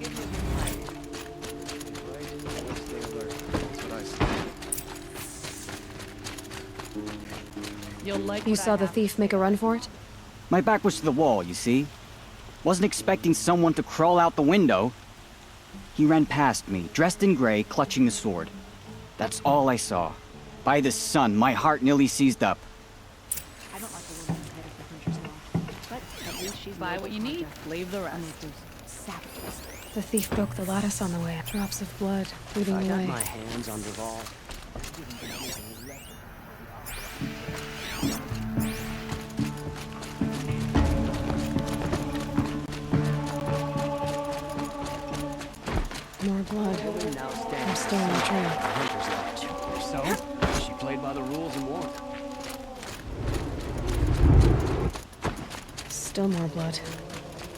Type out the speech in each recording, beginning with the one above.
give you a good Stay alert. That's what I say. You'll like You what I saw the have to thief make a run for it? My back was to the wall, you see? Wasn't expecting someone to crawl out the window. He ran past me, dressed in gray, clutching a sword. That's all I saw. By the sun, my heart nearly seized up. I don't like the woman who's headed for Hunter's Law, but at least she's buy what you need, leave the rest. Savages. The thief broke the lattice on the way. Drops of blood bleeding I got away. my hands on Duval. More blood. Now I'm still on the trail. Hunter's Lodge. So, she played by the rules and won. Still more blood.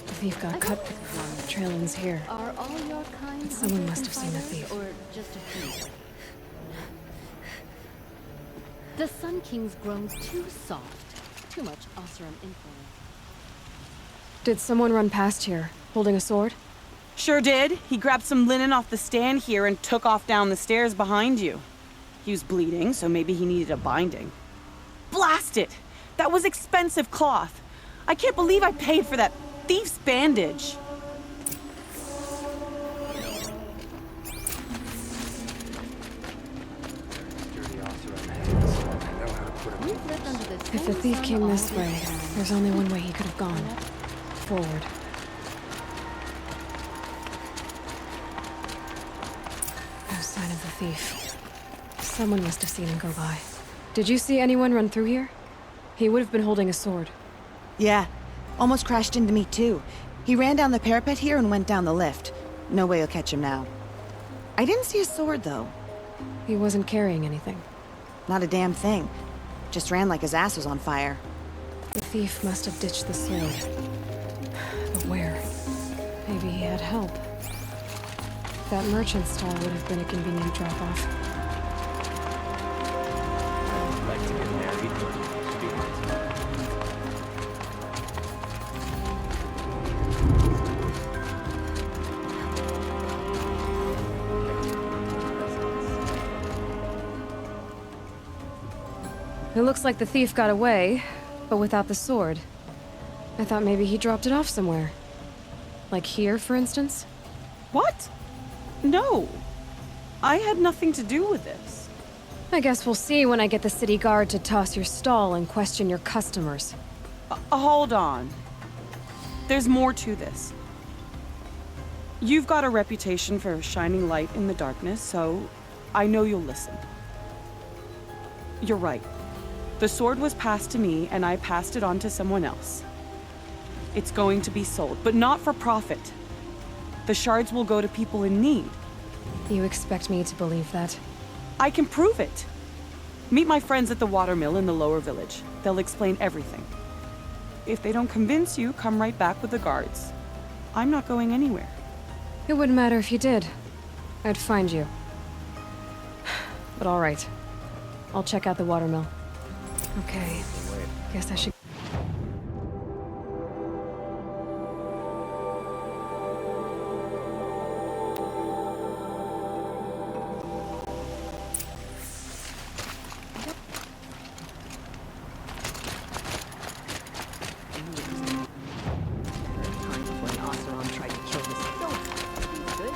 The thief got cut, but the trail ends here. Are all your kind Someone hunters must have and seen the fighters, thief. or just a few? The Sun King's grown too soft. Too much Oseram influence. Did someone run past here, holding a sword? Sure did. He grabbed some linen off the stand here and took off down the stairs behind you. He was bleeding, so maybe he needed a binding. Blast it! That was expensive cloth. I can't believe I paid for that thief's bandage. Dirty Oseram hands. I know how to put 'em You've lived under the If the same thief sun came all this your way, time. there's only one way he could have gone. Forward. No sign of the thief. Someone must have seen him go by. Did you see anyone run through here? He would have been holding a sword. Yeah, almost crashed into me too. He ran down the parapet here and went down the lift. No way you'll catch him now. I didn't see a sword though. He wasn't carrying anything. Not a damn thing. Just ran like his ass was on fire. The thief must have ditched the sword. But where? Maybe he had help. That merchant stall would have been a convenient drop-off. I'd like to get married, but to be honest. It looks like the thief got away, but without the sword. I thought maybe he dropped it off somewhere. Like here, for instance? What? No. I had nothing to do with this. I guess we'll see when I get the city guard to toss your stall and question your customers. Hold on. There's more to this. You've got a reputation for shining light in the darkness, so I know you'll listen. You're right. The sword was passed to me, and I passed it on to someone else. It's going to be sold, but not for profit. The shards will go to people in need. You expect me to believe that? I can prove it. Meet my friends at the watermill in the lower village. They'll explain everything. If they don't convince you, come right back with the guards. I'm not going anywhere. It wouldn't matter if you did. I'd find you. But all right. I'll check out the watermill. Okay. Guess I should... When Oseram tried to kill this Good.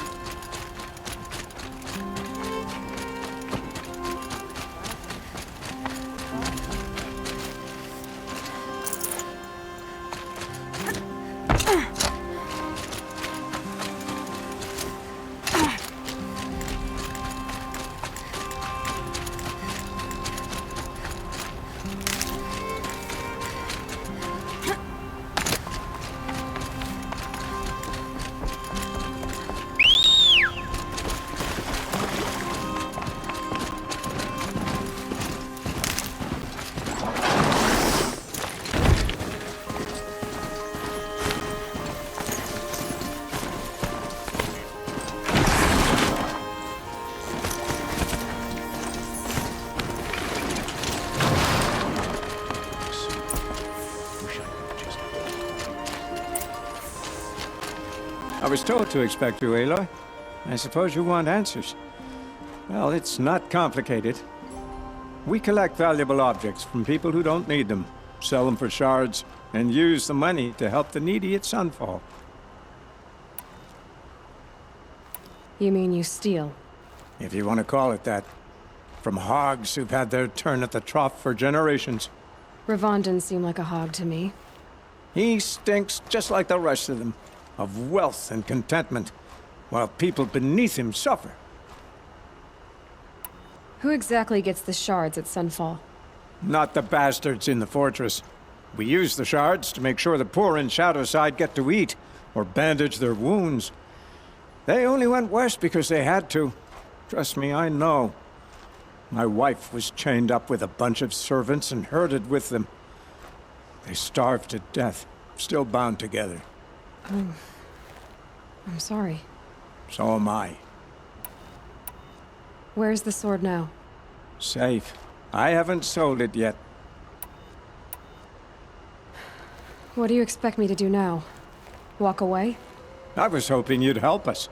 I was told to expect you, Aloy. I suppose you want answers. Well, it's not complicated. We collect valuable objects from people who don't need them, sell them for shards, and use the money to help the needy at Sunfall. You mean you steal? If you want to call it that. From hogs who've had their turn at the trough for generations. Ravon didn't seem like a hog to me. He stinks just like the rest of them, of wealth and contentment, while people beneath him suffer. Who exactly gets the shards at Sunfall? Not the bastards in the fortress. We use the shards to make sure the poor in Shadowside get to eat, or bandage their wounds. They only went west because they had to. Trust me, I know. My wife was chained up with a bunch of servants and herded with them. They starved to death, still bound together. I'm sorry. So am I. Where's the sword now? Safe. I haven't sold it yet. What do you expect me to do now? Walk away? I was hoping you'd help us.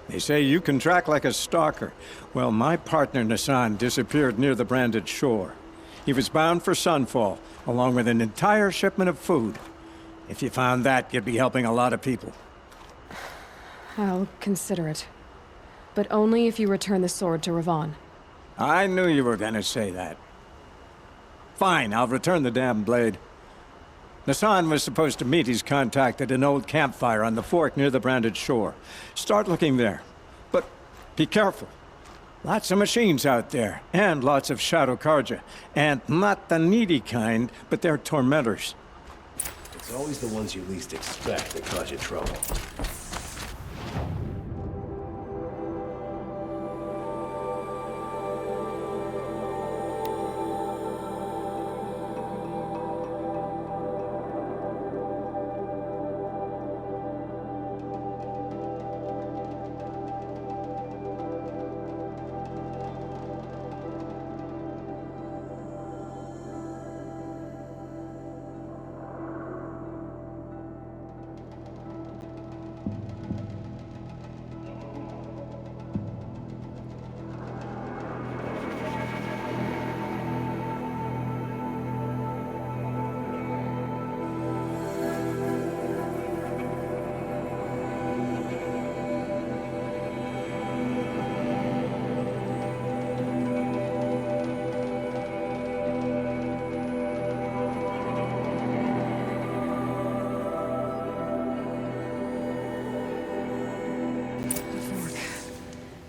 They say you can track like a stalker. Well, my partner Nassan disappeared near the branded shore. He was bound for Sunfall, along with an entire shipment of food. If you found that, you'd be helping a lot of people. I'll consider it. But only if you return the sword to Ravon. I knew you were gonna say that. Fine, I'll return the damn blade. Nassan was supposed to meet his contact at an old campfire on the fork near the branded shore. Start looking there. But be careful. Lots of machines out there, and lots of Shadow Karja. And not the needy kind, but they're tormentors. It's always the ones you least expect that cause you trouble.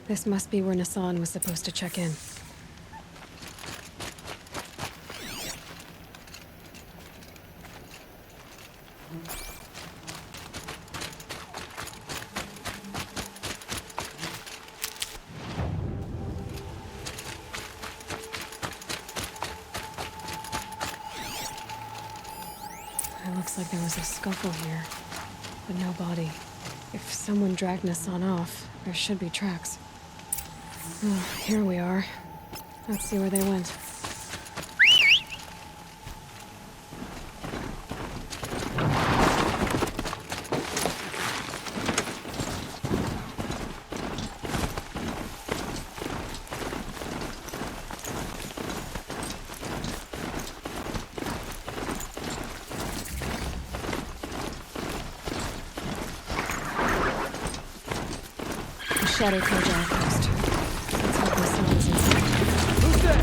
This must be where Nassan was supposed to check in. It looks like there was a scuffle here, but no body. If someone dragged Nassan off, there should be tracks. Oh, here we are. Let's see where they went. The Shadow Karja outpost. Let's hope Nassan is inside. Who's that?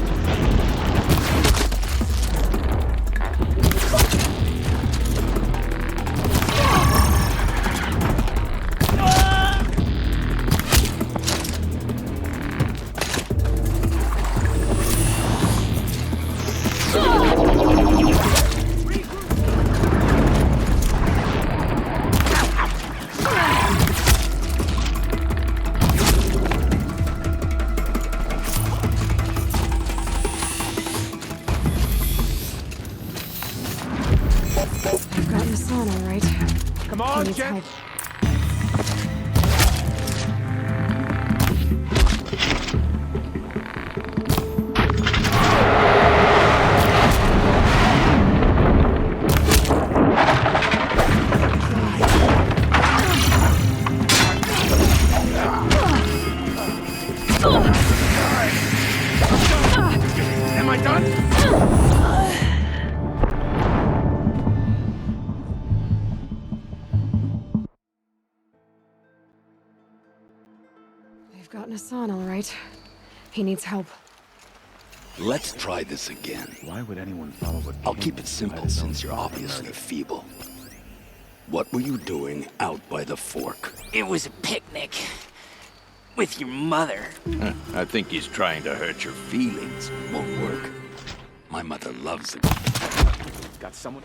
I've got Nassan, all right. He needs help. Let's try this again. Why would anyone follow what I'll keep it simple since you're obviously feeble. What were you doing out by the fork? It was a picnic. With your mother. I think he's trying to hurt your feelings. Won't work. My mother loves it. Got someone.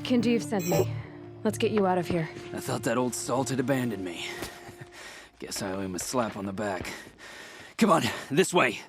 Kindeev sent me. Let's get you out of here. I thought that old salt had abandoned me. Guess I owe him a slap on the back. Come on, this way.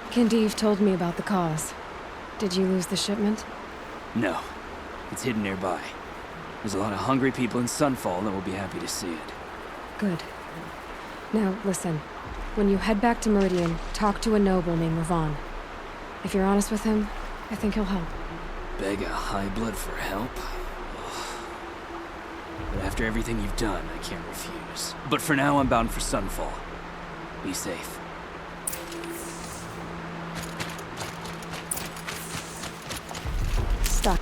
Kindeev told me about the cause. Did you lose the shipment? No, it's hidden nearby. There's a lot of hungry people in Sunfall that will be happy to see it. Good. Now, listen. When you head back to Meridian, talk to a noble named Ravan. If you're honest with him, I think he'll help. Beg a high blood for help? But after everything you've done, I can't refuse. But for now, I'm bound for Sunfall. Be safe. Stop.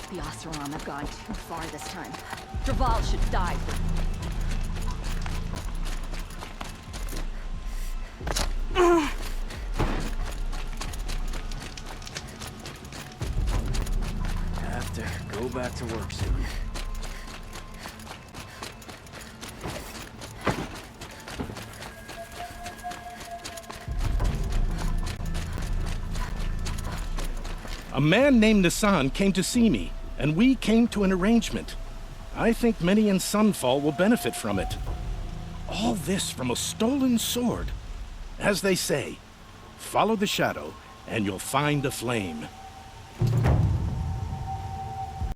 The Oseram have gone too far this time. Draval should die. Have to go back to work soon. A man named Nassan came to see me, and we came to an arrangement. I think many in Sunfall will benefit from it. All this from a stolen sword. As they say, follow the shadow, and you'll find a flame.